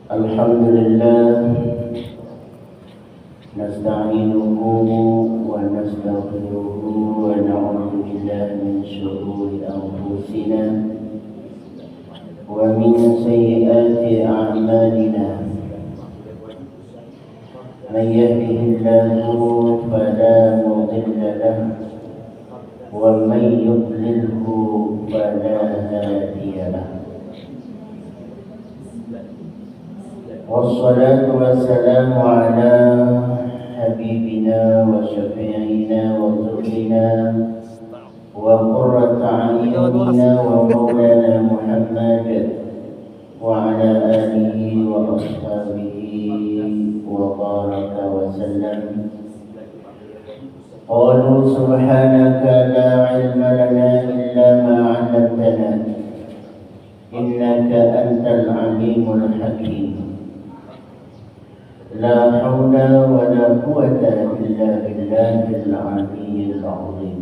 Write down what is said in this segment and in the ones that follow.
Alhamdulillah, nasta'inuhu wa nastaghfiruhu wa na'udzu billahi min shururi anfusina wa min sayyiati a'malina. Man yahdihillahu fala mudilla lahu wa man yudlilhu fala hadiya lahu. والصلاة والسلام على حبيبنا وشفيعنا وذرنا وقرة أعيننا ومولانا محمد وعلى آله وأصحابه وبارك وسلم. قالوا سبحانك لا علم لنا إلا ما علمتنا إنك أنت العليم الحكيم. لا حول ولا قوة إلا بالله العلي العظيم.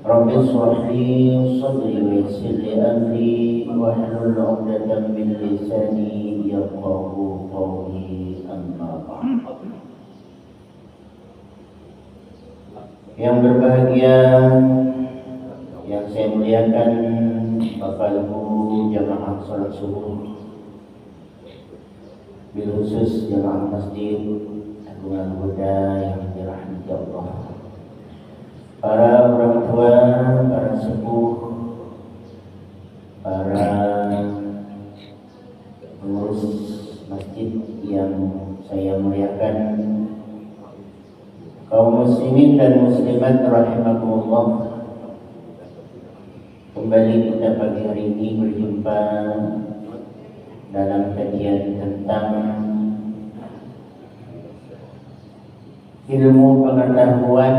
رب اشرح لي صدري ويسر لي أمري واحلل عقدة من لساني يفقهوا قولي أما بعد. Yang berbahagia, yang saya muliakan Bapak Ibu jamaah salat subuh, bil khusus jamaah masjid Agungan Huda yang dirahmati Allah, para orang tua, para sepuh, para pengurus masjid yang saya muliakan, kaum muslimin dan muslimat rahimakumullah. Kembali kita pagi hari ini berjumpa dalam kajian tentang ilmu pengetahuan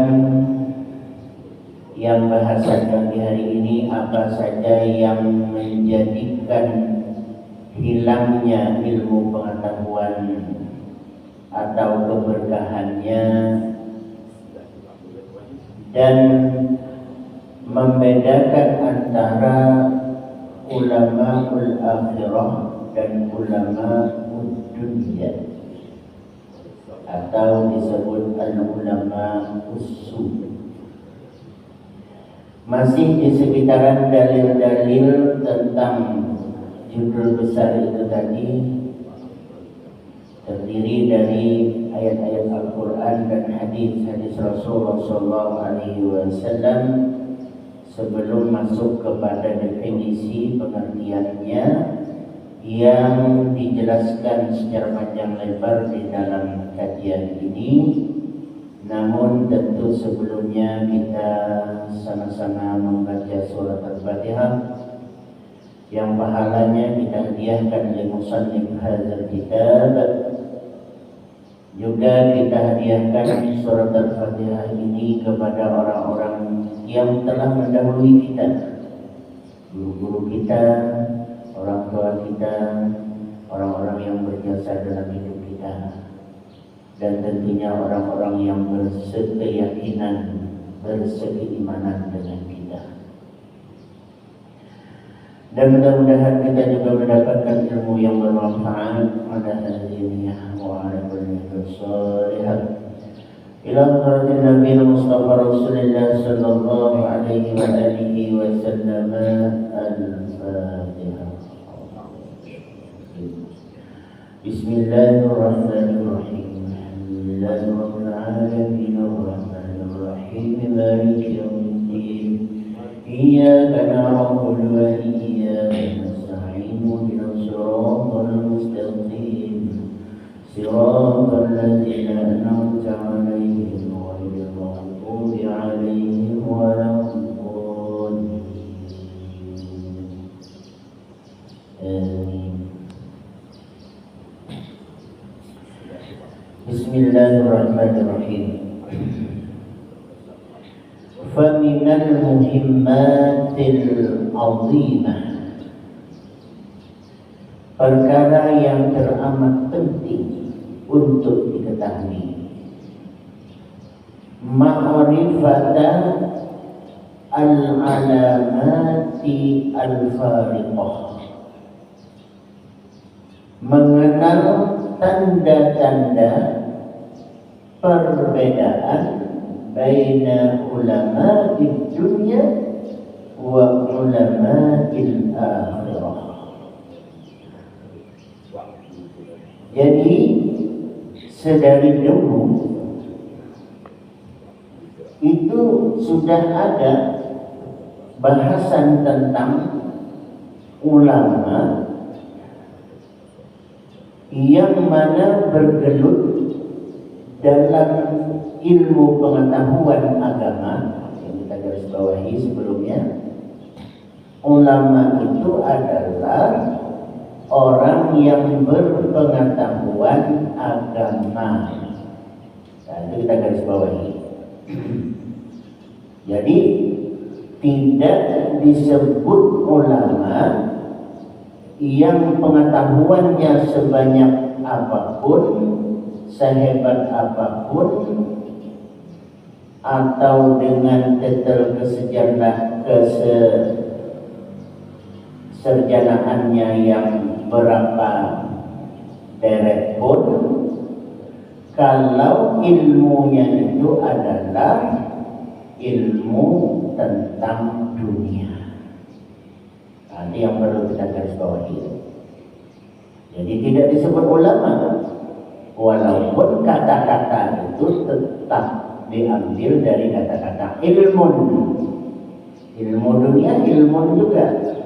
yang bahasan pagi hari ini apa saja yang menjadikan hilangnya ilmu pengetahuan atau keberkahannya, dan membedakan antara ulama akhirah dan ulama dunia atau disebut al-ulama usul. Masih di sekitaran dalil-dalil tentang judul besar itu tadi, terdiri dari ayat-ayat Al-Quran dan hadis-hadis Rasulullah SAW. Sebelum masuk kepada definisi pengertiannya yang dijelaskan secara panjang lebar di dalam kajian ini, namun tentu sebelumnya kita sama-sama membaca surat Al-Fatihah yang pahalanya kita hadiahkan li musannif hadzal kitab. Juga kita hadiahkan surat Al-Fatihah ini kepada orang-orang yang telah mendahului kita, guru-guru kita, orang tua kita, orang-orang yang berjasa dalam hidup kita, dan tentunya orang-orang yang berkeyakinan, berkeimanan dengan kita. Dan mudah-mudahan kita juga mendapatkan ilmu yang bermanfaat pada hadirinya wa ala kulli shalihat ila hadratin Nabi Mustafa Rasulullah sallallahu alaihi wa alihi wa sallam. Al-Fatihah. Bismillahirrahmanirrahim. Alhamdulillahirabbil alamin arrahmanir rahim maliki yaumiddin. Iyyaka na'budu wa iyyaka nasta'in ihdinas siratal mustaqim siratal ladzina an'amta 'alaihim ghairil maghdubi 'alaihim waladdallin. Amin. Bismillahirrahmanirrahim. Faminal muhimmatil azimah, perkara yang teramat penting untuk diketahui, ma'rifata al-alamati al-fariqah, mengenal tanda-tanda perbedaan baina ulama di dunia wa ulama il akhirah. Jadi sedari dulu itu sudah ada bahasan tentang ulama yang mana bergelut dalam ilmu pengetahuan agama yang kita garis bawahi sebelumnya. Ulama itu adalah orang yang berpengetahuan agama. Nah, itu kita garis bawahi. Jadi tidak disebut ulama yang pengetahuannya sebanyak apapun, sehebat apapun, atau dengan titel keserjanaannya yang berapa deret pun, kalau ilmunya itu adalah ilmu tentang dunia. Nah, ini yang perlu kita garis bawahi. Jadi tidak disebut ulama, walaupun kata-kata itu tetap diambil dari kata-kata ilmu. Ilmu dunia, ilmu juga.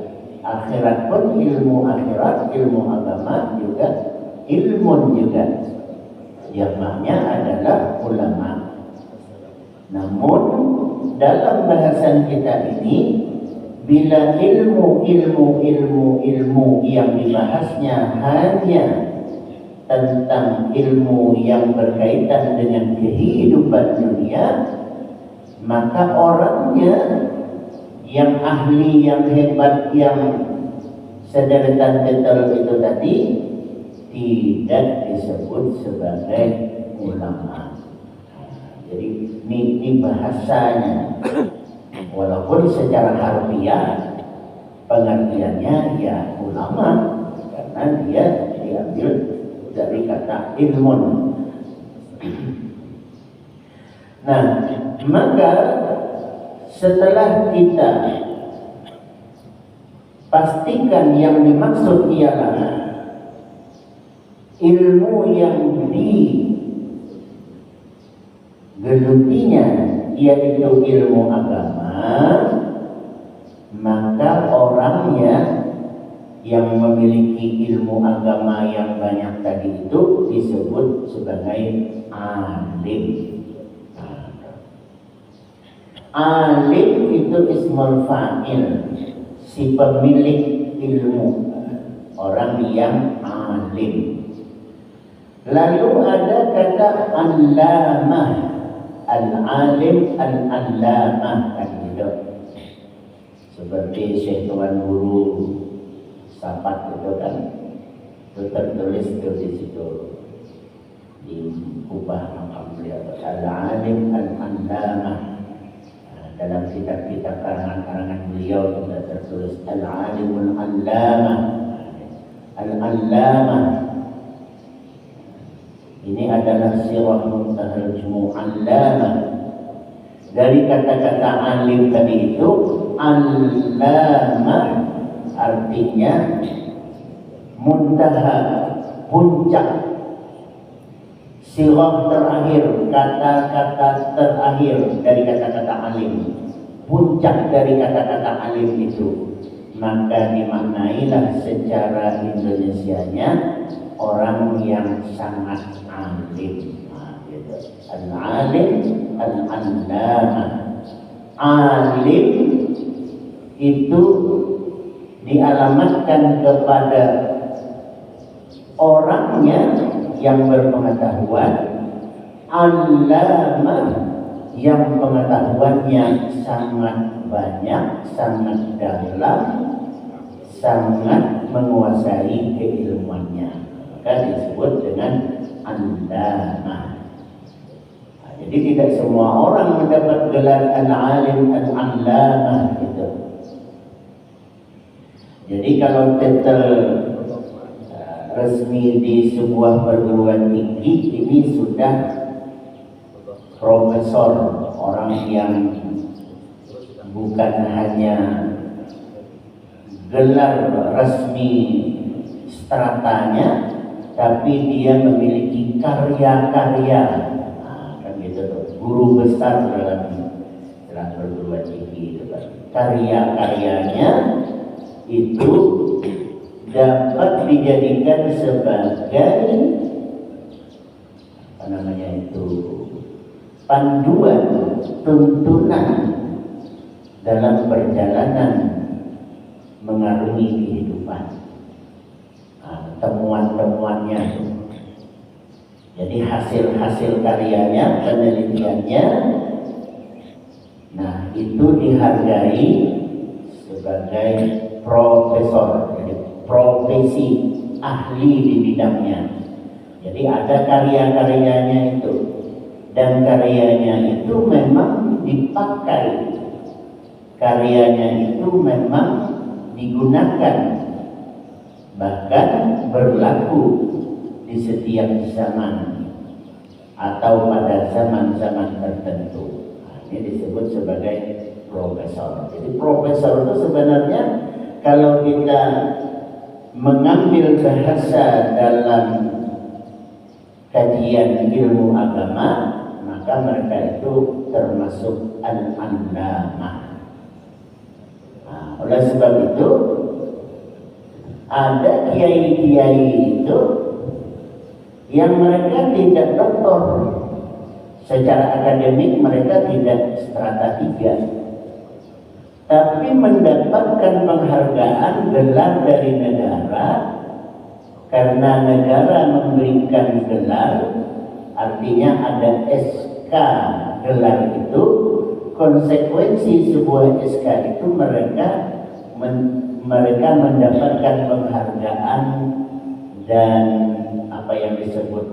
Akhirat pun ilmu akhirat, ilmu agama juga, ilmu juga. Jamaknya adalah ulama. Namun dalam bahasan kita ini, bila ilmu yang dibahasnya hanya tentang ilmu yang berkaitan dengan kehidupan dunia, maka orangnya yang ahli, yang hebat, yang sederetan titel itu tadi tidak disebut sebagai ulama. Jadi ini bahasanya, walaupun secara harfiah pengertiannya ya ulama, karena dia diambil dari kata ilmun. Nah, maka setelah kita pastikan yang dimaksud ialah ilmu yang digelutinya yaitu ilmu agama, maka orangnya yang memiliki ilmu agama yang banyak tadi itu disebut sebagai alim. Alim itu ismul fa'il, si pemilik ilmu, orang yang alim. Lalu ada kata allamah, al-alim, al-allamah, kan gitu. Seperti Syekh Tuan Guru Sapat itu kan, itu tertulis di situ di kubah makam beliau, al-alim, al-allamah. Dalam kitab-kitab karangan-karangan beliau juga tertulis al-alimul allamah, al-allamah. Ini adalah sirah muntahal jumu'allamah. Dari kata-kata alim tadi itu, allamah artinya muntaha, puncak. Sirah terakhir, kata-kata terakhir dari kata-kata alim, puncak dari kata-kata alim itu, maka dimaknailah secara Indonesianya orang yang sangat alim. Nah, gitu. Al-alim, al-allamah. Alim itu dialamatkan kepada orangnya yang berpengetahuan, allamah yang pengetahuannya sangat banyak, sangat dalam, sangat menguasai keilmuannya, maka disebut dengan allamah. Nah, jadi tidak semua orang mendapat gelar al-alim, al-allamah gitu. Jadi kalau titel resmi di sebuah perguruan tinggi ini sudah profesor, orang yang bukan hanya gelar resmi stratanya, tapi dia memiliki karya-karya. Nah, kan gitu tuh, guru besar dalam perguruan tinggi itu kan. Karya-karyanya itu dapat dijadikan sebagai apa namanya itu, panduan, tuntunan dalam perjalanan mengarungi kehidupan. Temuan-temuannya, jadi hasil-hasil karyanya, penelitiannya, nah itu dihargai sebagai profesor, jadi profesi ahli di bidangnya. Jadi ada karya-karyanya itu, dan karyanya itu memang dipakai, karyanya itu memang digunakan, bahkan berlaku di setiap zaman atau pada zaman-zaman tertentu. Nah, ini disebut sebagai profesor. Jadi profesor itu sebenarnya kalau kita mengambil bahasa dalam kajian ilmu agama, maka mereka itu termasuk al-allamah. Nah, oleh sebab itu ada kiai-kiai itu yang mereka tidak doktor secara akademik, mereka tidak strata 3, tapi mendapatkan penghargaan gelar dari negara karena negara memberikan gelar, artinya ada SK gelar itu. Konsekuensi sebuah SK itu mereka mendapatkan penghargaan dan apa yang disebut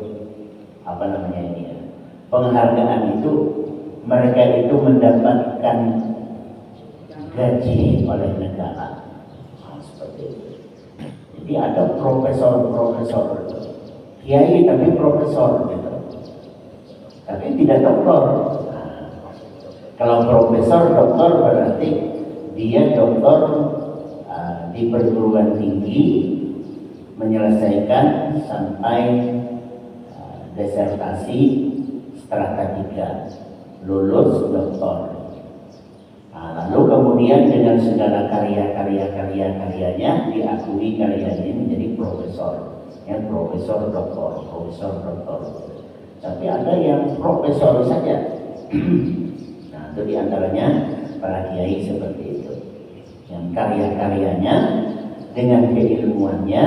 apa namanya ini ya, penghargaan itu mereka itu mendapatkan gaji oleh negara. Nah, seperti itu. Jadi ada profesor kiai tapi profesor gitu, tapi tidak doktor. Nah, kalau profesor doktor berarti dia doktor di perguruan tinggi, menyelesaikan sampai disertasi strata 3, lulus doktor. Nah, lalu kemudian dengan segala karyanya diakui karyanya menjadi profesor, yang profesor doktor. Tapi ada yang profesor saja. Nah, itu diantaranya para kiai seperti itu, yang karya-karyanya dengan keilmuannya,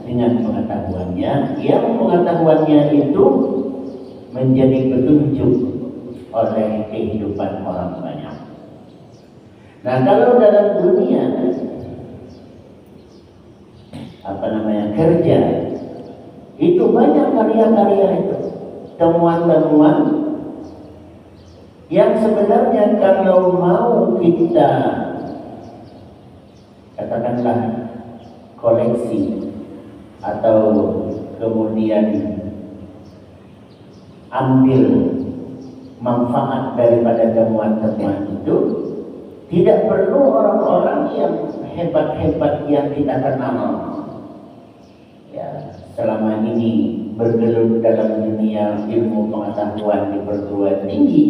dengan pengetahuannya, yang pengetahuannya itu menjadi petunjuk oleh kehidupan orang banyak. Nah, kalau dalam dunia kerja, itu banyak karya-karya itu, temuan-temuan yang sebenarnya kalau mau kita katakanlah koleksi atau kemudian ambil manfaat daripada temuan-temuan itu, tidak perlu orang-orang yang hebat-hebat yang kita kenal ya selama ini bergelut dalam dunia ilmu pengetahuan di perguruan tinggi.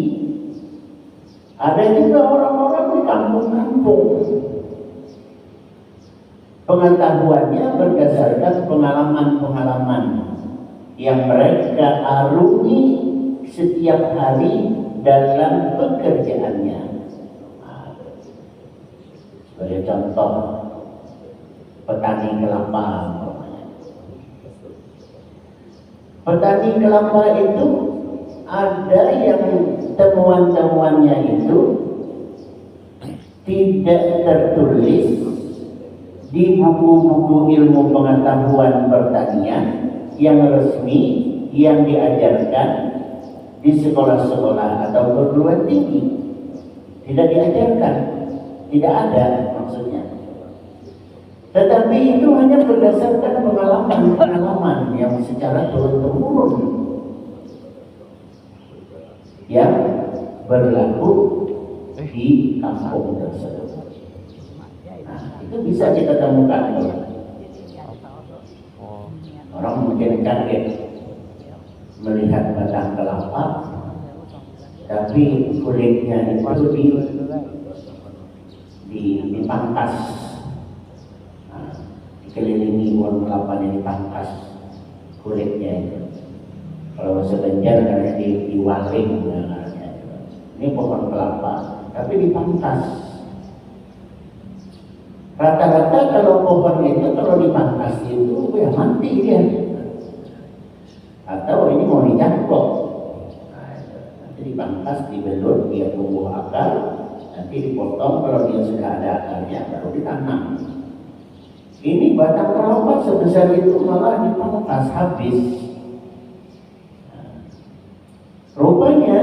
Ada juga orang-orang di kampung-kampung, pengetahuannya berdasarkan pengalaman-pengalaman yang mereka arungi setiap hari dalam pekerjaannya. Sebagai contoh, petani kelapa. Petani kelapa itu ada yang temuan-temuannya itu tidak tertulis di buku-buku ilmu pengetahuan pertanian yang resmi yang diajarkan di sekolah-sekolah atau perguruan tinggi. Tidak diajarkan, tidak ada maksudnya. Tetapi itu hanya berdasarkan pengalaman keutamaan yang secara turun-temurun yang berlaku di kampung tersebut. Nah, itu bisa kita temukan. Orang mungkin kaget melihat batang kelapa, tapi kulitnya itu dipangkas, dikelilingi pohon kelapanya, dipangkas kulitnya itu. Kalau sebenjar karena diwaling, ini pohon kelapa, tapi dipangkas. Rata-rata kalau pohon itu kalau dipangkas itu ya mati dia, atau ini mau dicangkok. Nanti dipangkas, dibelut, dia tumbuh akar, nanti dipotong. Kalau dia sudah ada akarnya baru ditanam. Ini batang kelapa sebesar itu malah dipangkas habis. Rupanya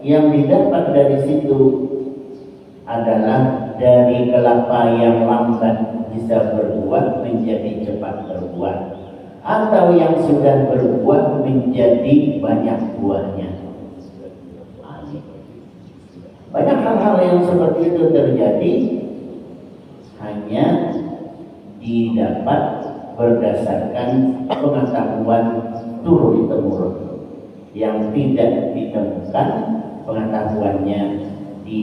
yang didapat dari situ adalah dari kelapa yang lambat bisa berbuah menjadi cepat berbuah, atau yang sudah berbuah menjadi banyak buahnya. Banyak hal-hal yang seperti itu terjadi hanya didapat berdasarkan pengetahuan turun-temurun yang tidak ditemukan pengetahuannya di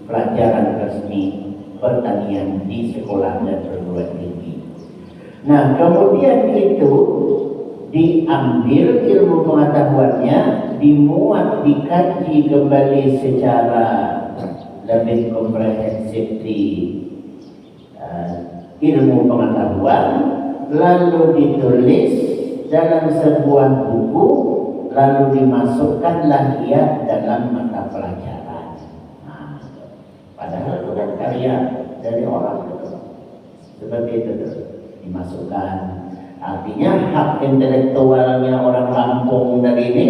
pelajaran resmi pertanian di sekolah dan perguruan tinggi. Nah, kemudian itu diambil ilmu pengetahuannya, dimuat, dikaji kembali secara lebih komprehensif di ilmu pengetahuan, lalu ditulis dalam sebuah buku, lalu dimasukkanlah ia dalam mata pelajaran. Padahal itu kan karya dari orang seperti itu dimasukkan. Artinya hak intelektualnya orang kampung dari ini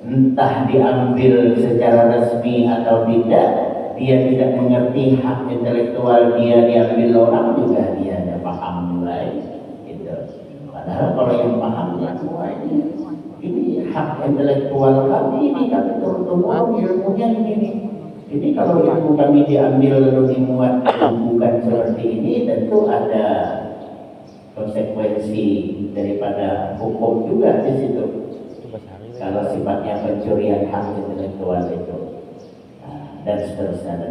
entah diambil secara resmi atau tidak, dia tidak mengerti hak intelektual dia diambil orang juga dia ada paham mulai gitu. Padahal kalau yang paham ya semua ini hak intelektual kami, ini kami turun-temurun ilmunya ini. Ini kalau ilmu kami diambil lalu dimuat bukan seperti ini, tentu ada konsekuensi daripada hukum juga di situ. Kalau sifatnya pencurian hak intelektual itu, dan seterusnya.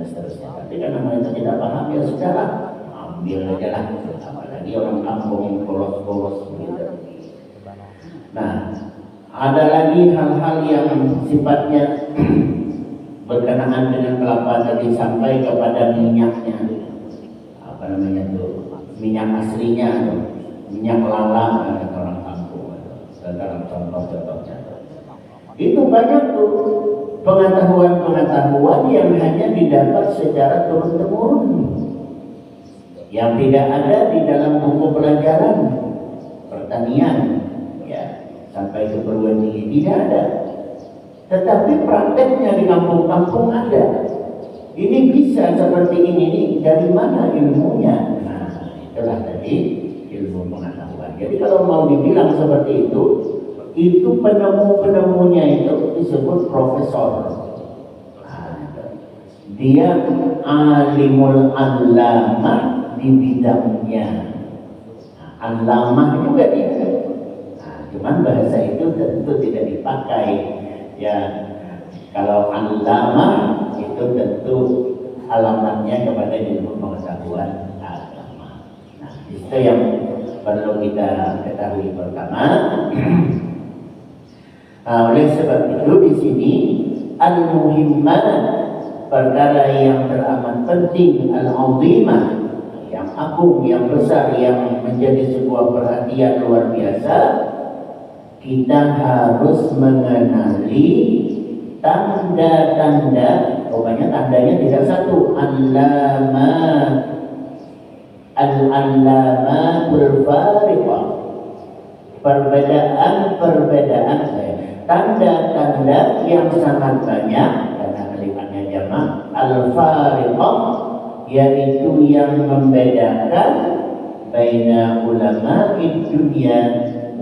Tapi karena mereka tidak paham, ya sudahlah, ambil aja lah. Apalagi orang kampung yang polos-polos begitu. Nah, ada lagi hal-hal yang sifatnya berkenaan dengan kelapa tadi sampai kepada minyaknya, apa namanya tuh, minyak aslinya, minyak lalang kata orang kampung, dalam contoh-contohnya. Itu banyak tuh pengetahuan-pengetahuan yang hanya didapat secara turun-temurun, yang tidak ada di dalam buku pelajaran pertanian, ya sampai ke perguruan tinggi tidak ada. Tetapi prakteknya di kampung-kampung ada. Ini bisa seperti ini, dari mana ilmunya? Nah, itulah tadi ilmu pengetahuan. Jadi kalau mau dibilang seperti itu penemu-penemunya itu disebut profesor. Dia alimul allamah di bidangnya. Allamah juga dia. Nah, cuman bahasa itu tentu tidak dipakai. Ya, kalau allamah itu tentu alamatnya kepada ilmu pengetahuan agama. Nah, itu yang perlu kita ketahui pertama. Oleh sebab itu di sini al-muhimmat, perkara yang teramat penting, al-azimah, yang agung, yang besar, yang menjadi sebuah perhatian luar biasa. Kita harus mengenali tanda-tanda, pokoknya tandanya tidak satu, al-allamatul fariqah, perbedaan, tanda-tanda yang sangat banyak, karena kalimatnya jamak, al-fariqah, yaitu yang membedakan baina ulama dunia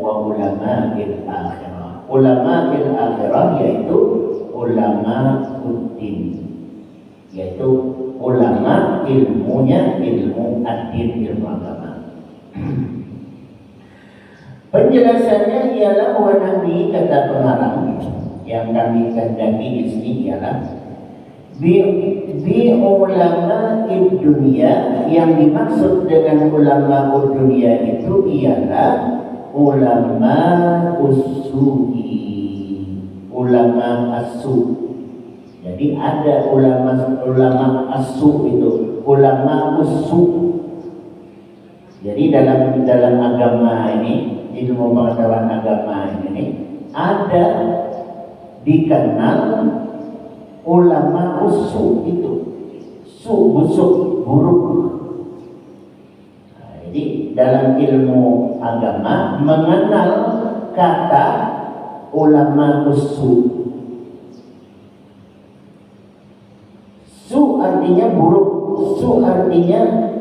wa ulama'il akhirah. Ulama'il akhirah yaitu ulama uddin, yaitu ulama ilmunya, ilmu ad-din, ilmu agama. Penjelasannya ialah wa nabi, kata pengarang yang kami kehendaki di sini ialah bi ulama dunia. Yang dimaksud dengan ulama dunia itu ialah ulama usu'i, ulama asu. Jadi ada ulama asu itu, ulama usu. Jadi dalam agama ini, ilmu pengetahuan agama ini ada dikenal ulama usu itu, busuk, buruk. Nah, jadi dalam ilmu agama mengenal kata ulama usu. Su artinya buruk, su artinya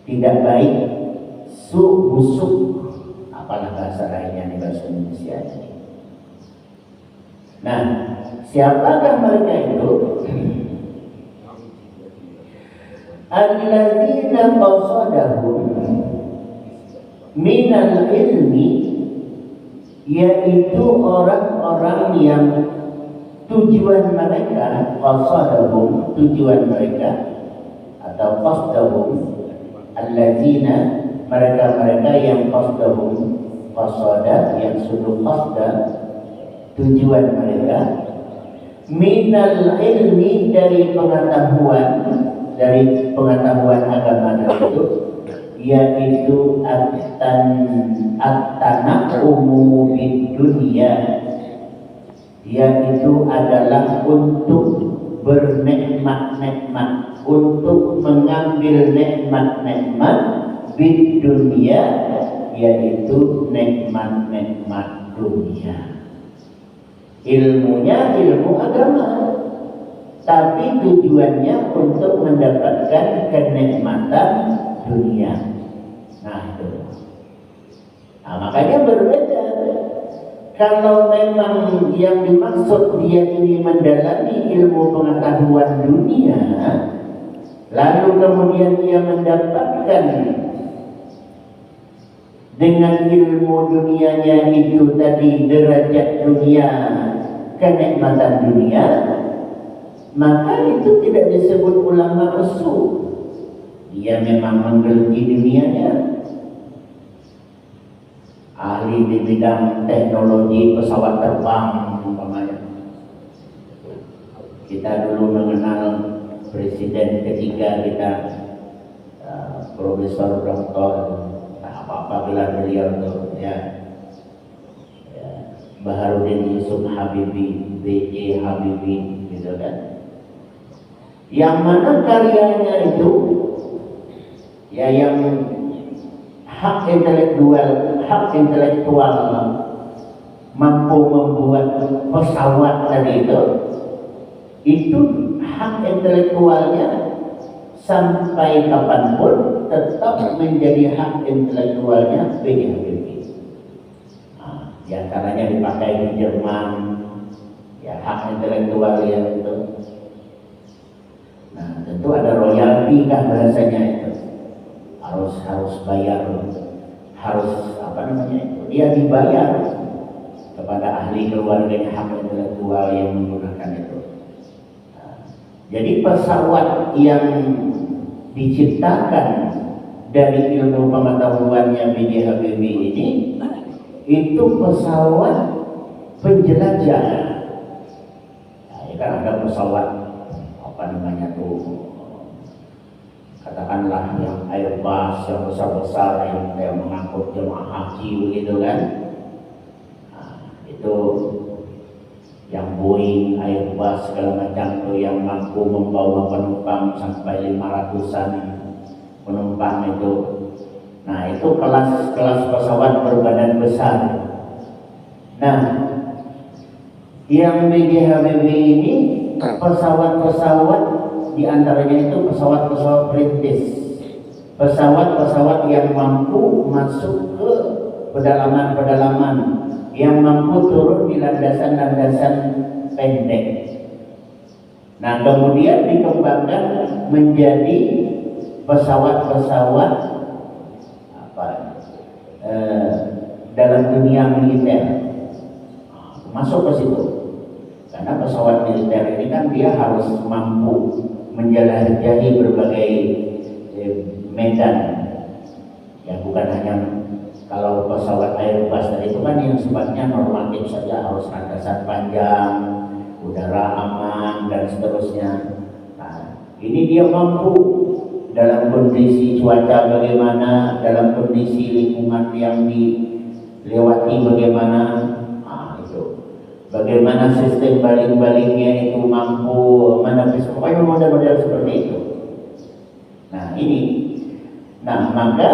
tidak baik, su busuk, apalah bahasa lainnya di bahasa Indonesia ini. Nah, siapakah mereka itu? Alladzina qasadahum minal ilmi, yaitu orang-orang yang tujuan mereka, qasadahum, tujuan mereka, atau qasdahum, alladzina, mereka-mereka yang qasdahum, qasada, yang sudah qasda, tujuan mereka, minal ilmi, dari pengetahuan agama tersebut, yaitu at-tanaqqumu bid dunya, yaitu adalah untuk bernikmat-nikmat, untuk mengambil nikmat-nikmat bid dunya, yaitu nikmat-nikmat dunia. Ilmunya ilmu agama, tapi tujuannya untuk mendapatkan kenikmatan dunia. Nah itu. Nah, makanya berbeda. Kalau memang yang dimaksud dia ini mendalami ilmu pengetahuan dunia, lalu kemudian dia mendapatkan dengan ilmu dunianya itu tadi derajat dunia, kenikmatan dunia, maka itu tidak disebut ulama usul. Dia memang menggeluti dunianya, ahli di bidang teknologi pesawat terbang umpamanya. Kita dulu mengenal presiden ketiga kita, Profesor Doktor, apa gelar beliau itu, Baharudin Yusuf Habibie, B.J. Habibie, gitu kan. Yang mana karyanya itu, yang hak intelektual mampu membuat pesawat tadi itu hak intelektualnya sampai kapanpun tetap menjadi hak intelektualnya B.J. Habibie. Nah, di antaranya dipakai di Jerman, hak intelektual yang itu. Nah, tentu ada royalti kan bahasanya itu. Harus bayar, harus dia dibayar kepada ahli keluarga hak intelektual yang menggunakan itu. Nah, jadi pesawat yang diciptakan dari ilmu pengetahuannya B.J. Habibie ini, itu pesawat penjelajah. Nah, ya kan ada pesawat katakanlah yang Airbus yang besar-besar yang mengangkut jemaah haji begitu kan. Nah, itu yang Boeing, Airbus segala macam itu yang mampu membawa penumpang sampai 500-an penumpang itu. Nah, itu kelas pesawat berbadan besar. Nah, yang B.J. Habibie ini pesawat-pesawat, di antaranya itu pesawat-pesawat perintis, pesawat-pesawat yang mampu masuk ke pedalaman-pedalaman yang mampu turun di landasan-landasan pendek. Nah, kemudian dikembangkan menjadi pesawat-pesawat dalam dunia militer. Masuk ke situ. Karena pesawat militer ini kan dia harus mampu menjelajahi berbagai medan. Ya, bukan hanya kalau pesawat Airbus tadi itu kan yang sifatnya normatif saja, harus landasan panjang, udara aman dan seterusnya. Nah, ini dia mampu dalam kondisi cuaca bagaimana, dalam kondisi lingkungan yang dilewati bagaimana. Nah, itu bagaimana sistem baling-balingnya itu mampu menepis, pokoknya model-model seperti itu. Nah, ini. Nah, maka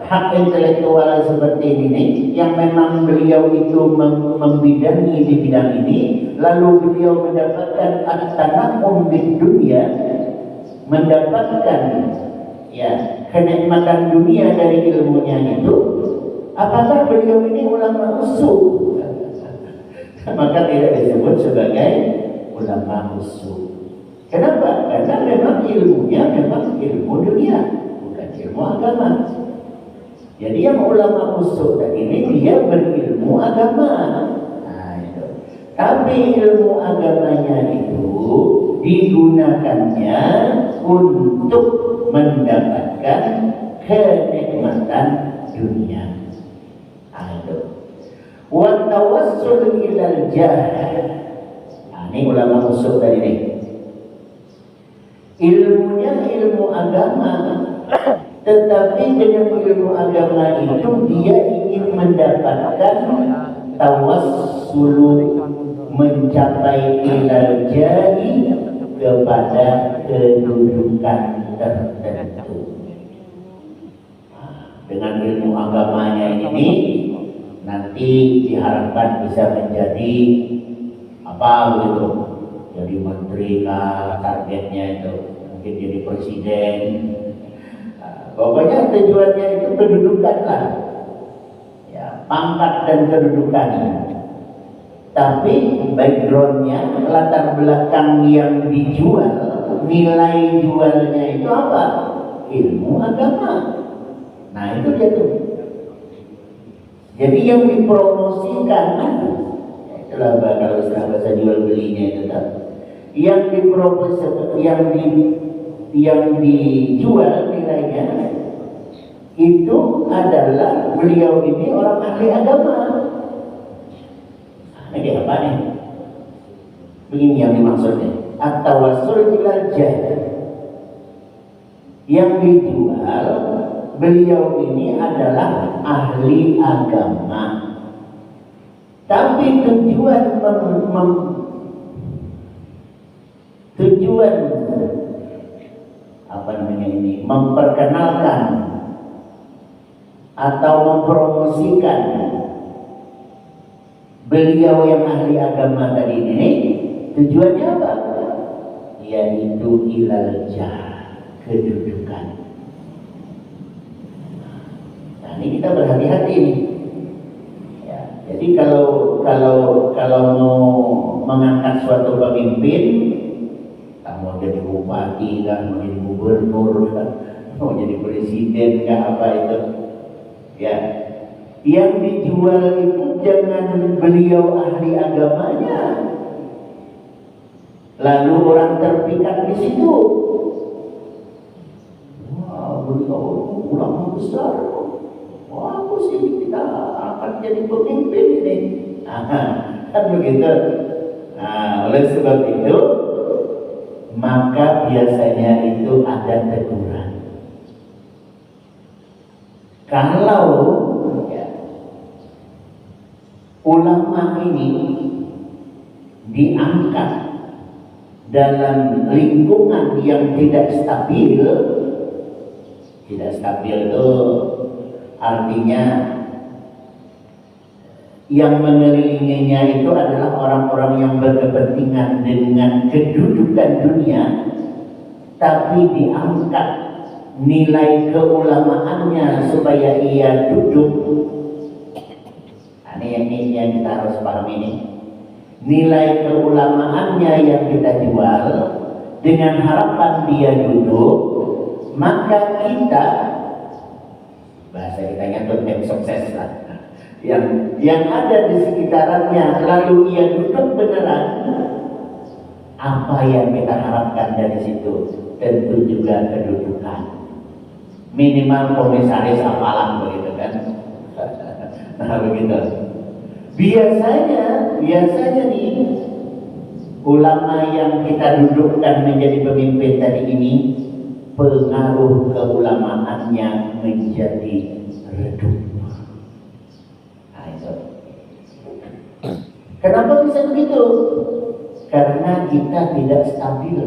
hak intelektual seperti ini yang memang beliau itu membidangi di bidang ini, lalu beliau mendapatkan at-tana'um bid dunya, mendapatkan ya kenikmatan dunia dari ilmunya itu. Apakah beliau ini ulama usul? Maka tidak disebut sebagai ulama usul. Kenapa? Karena memang ilmunya memang ilmu dunia, bukan ilmu agama. Jadi yang ulama usul tadi ini dia berilmu agama. Nah, itu. Tapi ilmu agamanya itu digunakannya untuk mendapatkan kenikmatan dunia. Nah, itu. Wa tawassul ilal jah. Nah, ini ulama usul tadi ini. Ilmunya ilmu agama. Tetapi dengan ilmu agama itu dia ingin mendapatkan tawassul, mencapai ilal jahi, kepada kedudukan tertentu. Dengan ilmu agamanya ini nanti diharapkan bisa menjadi apa begitu? Jadi menteri lah targetnya itu, mungkin jadi presiden. Pokoknya tujuannya itu kedudukan lah, ya, pangkat dan kedudukan. Tapi backgroundnya, latar belakang yang dijual, nilai jualnya itu apa? Ilmu agama. Nah, itu dia tuh. Jadi yang dipromosikan, ya itulah kalau istilah bahasa jual belinya itu kan. Yang dipromosikan, yang dijual nilainya itu adalah beliau ini orang ahli agama. Nah, ini apa nih? Begini yang dimaksudnya, at-tawassul ilal jah. Yang dijual beliau ini adalah ahli agama. Tapi tujuan apa namanya ini, memperkenalkan atau mempromosikan beliau yang ahli agama tadi ini, tujuannya apa? Yaitu ilal jah, kedudukan. Nah, ini kita berhati-hati nih. Ya, jadi kalau mau mengangkat suatu pemimpin, mau jadi bupati kan, mau jadi gubernur kan, mau jadi presiden kan, apa itu ya, yang dijual itu jangan beliau ahli agamanya lalu orang terpikat di situ. Wah, beliau ulama besar, wah aku sih kita akan jadi pemimpin ini. Kan begitu. Nah, oleh sebab itu maka biasanya itu ada teguran. Kalau ya, ulama ini diangkat dalam lingkungan yang tidak stabil itu artinya yang mengelilinginya itu adalah orang-orang yang berkepentingan dengan kedudukan dunia, tapi diangkat nilai keulamaannya supaya ia duduk yang kita harus pahami ini. Nilai keulamaannya yang kita jual dengan harapan dia duduk, maka kita, bahasa kita nyatut tim sukses lah, yang ada di sekitarannya, lalu ia duduk beneran, apa yang kita harapkan dari situ? Tentu juga kedudukan, minimal komisaris apalah begitu kan. Nah begitu. Biasanya nih ulama yang kita dudukkan menjadi pemimpin tadi ini, pengaruh keulamaannya menjadi redup. Nah itu. Kenapa bisa begitu? Karena kita tidak stabil.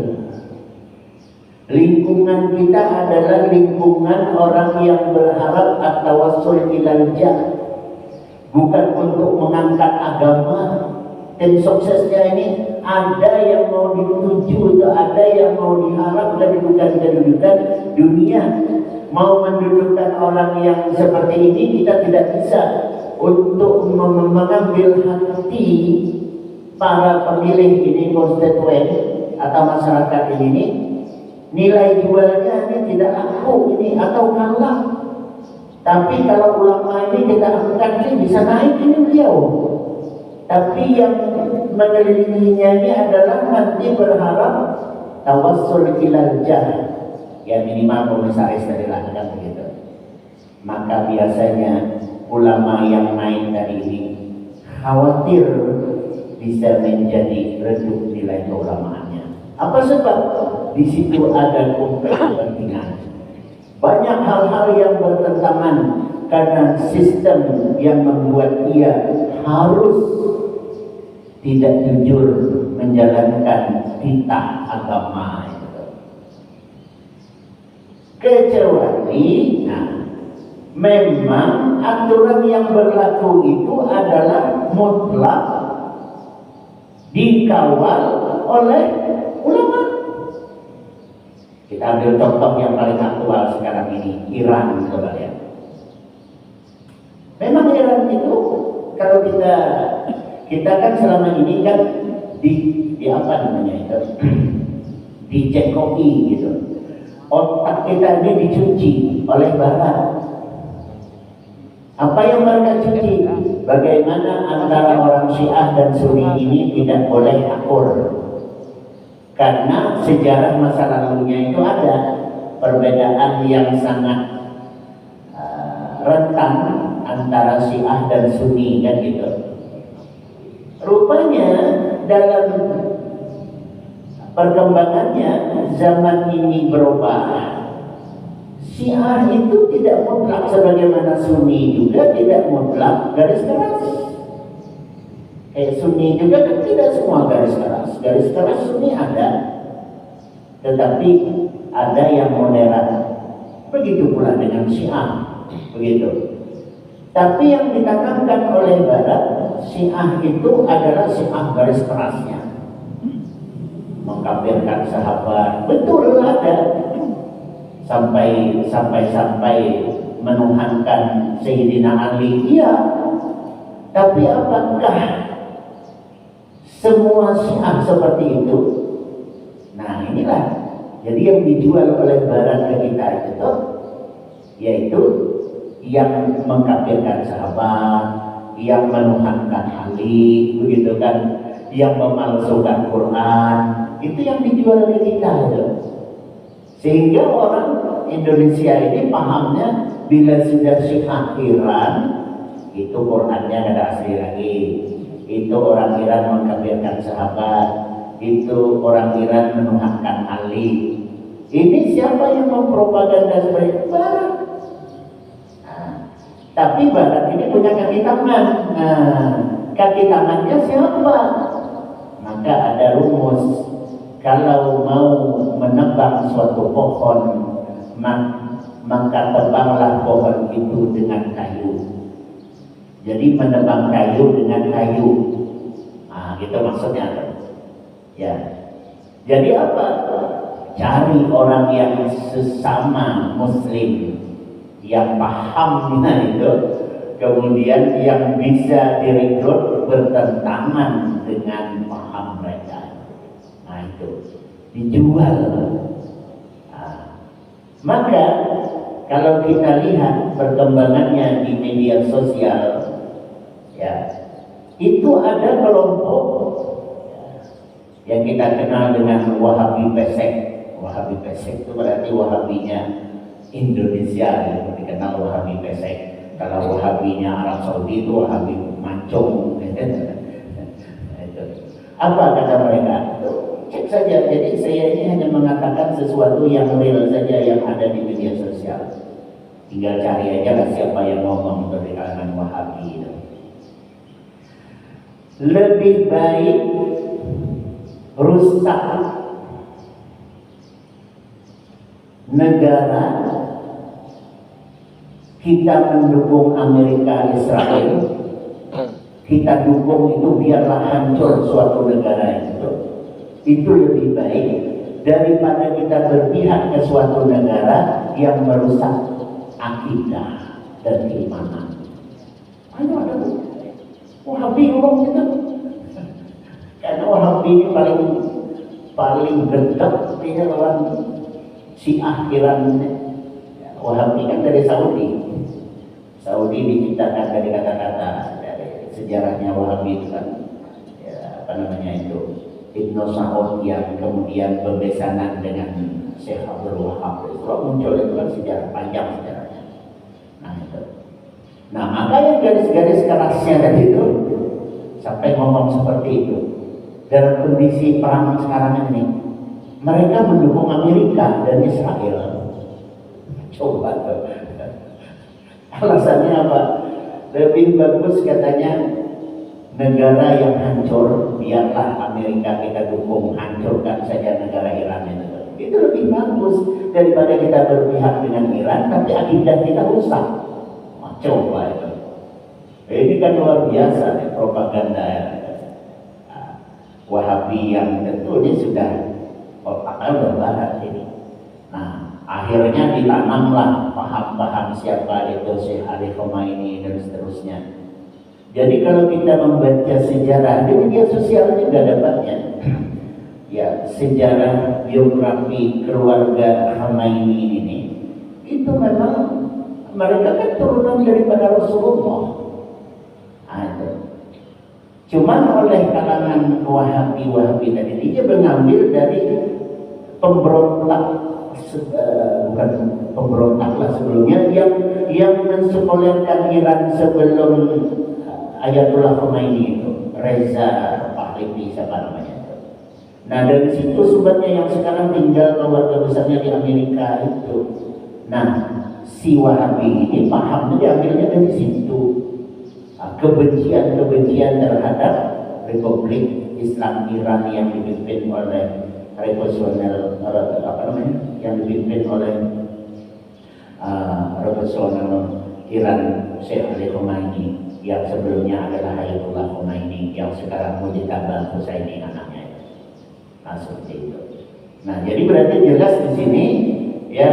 Lingkungan kita adalah lingkungan orang yang berharap at-tawassul ilal jah, bukan untuk mengangkat agama. Tim suksesnya ini ada yang mau dituju, ada yang mau diharap kedudukan dunia. Mau mendudukkan orang yang seperti ini, kita tidak bisa untuk mengambil hati para pemilih ini, konstituen atau masyarakat ini. Nilai jualnya ini tidak laku ini atau kalah. Tapi kalau ulama ini kita angkat ini bisa naik ini beliau. Tapi yang mengelilinginya ini adalah nanti berharap tawassul ilal jah, ya minimal komisaris dari kan begitu. Maka biasanya ulama yang naik dari ini khawatir bisa menjadi redup nilai keulamaannya. Apa sebab? Di situ ada konflik kepentingan. Banyak hal-hal yang bertentangan karena sistem yang membuat ia harus tidak jujur menjalankan titah agama itu. Kecuali, memang aturan yang berlaku itu adalah mutlak dikawal oleh ulama. Kita ambil contoh yang paling aktual sekarang ini, Iran, coba ya. Memang Iran itu kalau kita kan selama ini kan di apa namanya itu, dicekoki gitu. Otak kita ini dicuci oleh Barat. Apa yang mereka cuci? Bagaimana antara orang Syiah dan Sunni ini tidak boleh akur. Karena sejarah masa lalunya itu ada perbedaan yang sangat rentan antara Syiah dan Sunni kan gitu. Rupanya dalam perkembangannya zaman ini berubah. Syiah itu tidak mutlak sebagaimana Sunni juga tidak mutlak garis keras. Sunni juga kan tidak semua garis keras. Garis keras Sunni ada, tetapi ada yang moderat. Begitu pula dengan Syiah, begitu. Tapi yang ditanamkan oleh Barat, Syiah itu adalah Syiah garis kerasnya, mengkafirkan sahabat, betul ada. Sampai menuhankan Sayyidina Ali, iya. Tapi apakah semua Syiah seperti itu? Nah inilah, jadi yang dijual oleh Barat ke kita itu, yaitu yang mengkafirkan sahabat, yang menuhankan Ali, begitu kan, yang memalsukan Quran, itu yang dijual ke kita itu. Sehingga orang Indonesia ini pahamnya bila sudah Syiah Iran, itu Qurannya ada asli lagi. Itu orang Iran mengkafirkan sahabat, itu orang Iran menuhankan Ali. Ini siapa yang mempropaganda seperti itu? Barat. Tapi Barat ini punya kaki tangan. Kaki tangannya siapa? Maka ada rumus. Kalau mau menebang suatu pohon, maka tebanglah pohon itu dengan kayu. Jadi menebang kayu dengan kayu. Gitu maksudnya. Ya. Jadi apa? Cari orang yang sesama Muslim yang pahamnya itu, kemudian yang bisa direkrut bertentangan dengan paham mereka. Nah itu dijual. Nah, maka kalau kita lihat perkembangannya di media sosial, ya itu ada kelompok yang kita kenal dengan Wahabi Pesek. Wahabi Pesek itu berarti Wahabinya Indonesia, yang dikenal Wahabi Pesek. Kalau Wahabinya Arab Saudi itu Wahabi Mancung. Apa kata mereka? Cek saja. Jadi saya ini hanya mengatakan sesuatu yang real saja yang ada di media sosial. Tinggal cari aja lah siapa yang ngomong dari kalangan Wahabi itu. Lebih baik rusak negara kita mendukung Amerika Israel, kita dukung itu biarlah hancur suatu negara itu lebih baik daripada kita berpihak ke suatu negara yang merusak akidah dan keimanan. Ayo ada Wahabi ngomong gitu, karena Wahabi ini paling gedek dia lawan Syiah Iran. Wahabi kan dari Saudi. Saudi diciptakan dari kata-kata, dari sejarahnya Wahabi itu kan ya, apa namanya itu Ibnu Saud yang kemudian bebesanan dengan Syekh Abdul Wahab. Itu muncul itu kan sejarah panjang sejarahnya. Nah itu. Nah maka yang garis-garis kerasnya tadi itu sampai ngomong seperti itu dalam kondisi perang sekarang ini, mereka mendukung Amerika dan Israel. Coba tuh. Alasannya apa? Lebih bagus katanya negara yang hancur, biarlah Amerika kita dukung, hancurkan saja negara Iran itu. Itu lebih bagus daripada kita berpihak dengan Iran tapi akidah kita rusak. Coba itu. Ini kan luar biasa nih, propaganda Wahabi yang tentu ini sudah otaknya udah barat ini. Nah, akhirnya ditanamlah paham-paham siapa itu Syekh Ali Khomeini dan seterusnya. Jadi kalau kita membaca sejarah di media sosial juga dapatnya, ya sejarah biografi keluarga Khomeini ini, itu memang mereka kan turunan daripada Rasulullah. Ada. Cuman oleh kalangan Wahabi tadi dia mengambil dari pemberontak, bukan pemberontak lah sebelumnya yang mensekolahkan Iran sebelum Ayatullah Khomeini itu, Reza Pahlavi siapa namanya itu. Nah dari situ sumbernya yang sekarang tinggal keluarga besarnya di Amerika itu. Nah si Wahabi ini pahamnya diambilnya dari situ. Kebencian terhadap Republik Islam Iran yang dipimpin oleh revolusioner yang dipimpin oleh revolusioner Iran Syekh Ali Khomeini yang sebelumnya adalah Ayatullah Khomeini yang sekarang Mujtaba Husaini anaknya. Nah seperti itu. Nah jadi berarti jelas di sini ya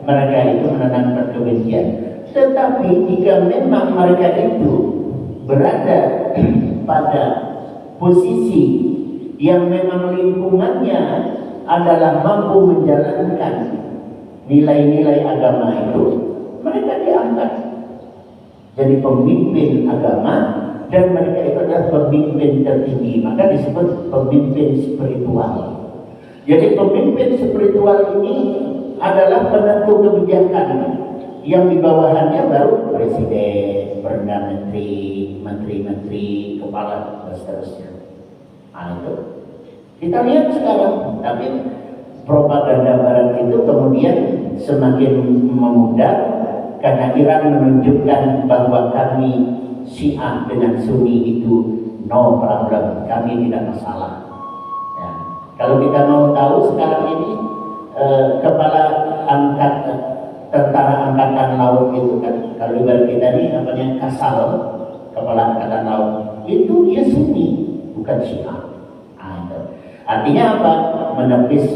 mereka itu menanamkan kebencian. Tetapi jika memang mereka itu berada pada posisi yang memang lingkungannya adalah mampu menjalankan nilai-nilai agama itu, mereka diangkat jadi pemimpin agama dan mereka itu adalah pemimpin tertinggi, maka disebut pemimpin spiritual. Jadi pemimpin spiritual ini adalah penentu kebijakan yang di bawahannya baru presiden, perdana menteri, menteri-menteri, kepala dan seterusnya. Nah itu kita lihat sekarang, tapi propaganda barat itu kemudian semakin memudar karena Iran menunjukkan bahwa kami Syiah dengan Sunni itu no problem, kami tidak masalah. Ya. Kalau kita mau tahu sekarang ini kepala tentara angkatan laut itu kan, kalau ibarat kita ini namanya Kasal, kepala angkatan laut itu dia Sunni bukan Syiah. Artinya apa? Menepis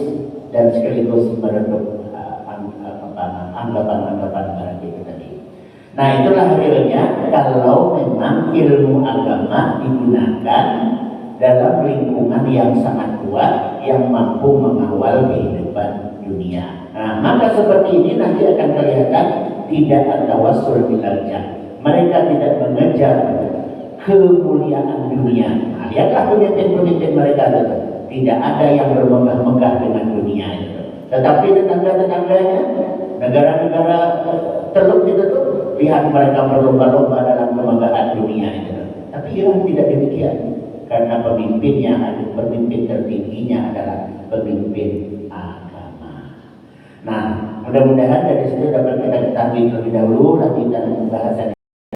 dan sekaligus meredup anggapan-anggapan barat itu tadi. Nah, itulah realnya kalau memang ilmu agama digunakan dalam lingkungan yang sangat kuat yang mampu mengawal kehidupan dunia. Nah, maka seperti ini nanti akan kelihatan tidak ada wassul bilal jah. Mereka tidak mengejar kemuliaan dunia. Nah, lihatlah pemimpin-pemimpin mereka itu. Tidak ada yang bermegah-megah dengan dunia itu. Tetapi tetangga-tetangganya, negara-negara teluk itu tuh, lihat mereka berlomba-lomba dalam kemegahan dunia itu. Tapi Iran tidak demikian, karena pemimpinnya, pemimpin tertingginya adalah pemimpin agama. Nah, mudah-mudahan dari situ dapat kita ketahui terlebih dahulu lanjutan pembahasan.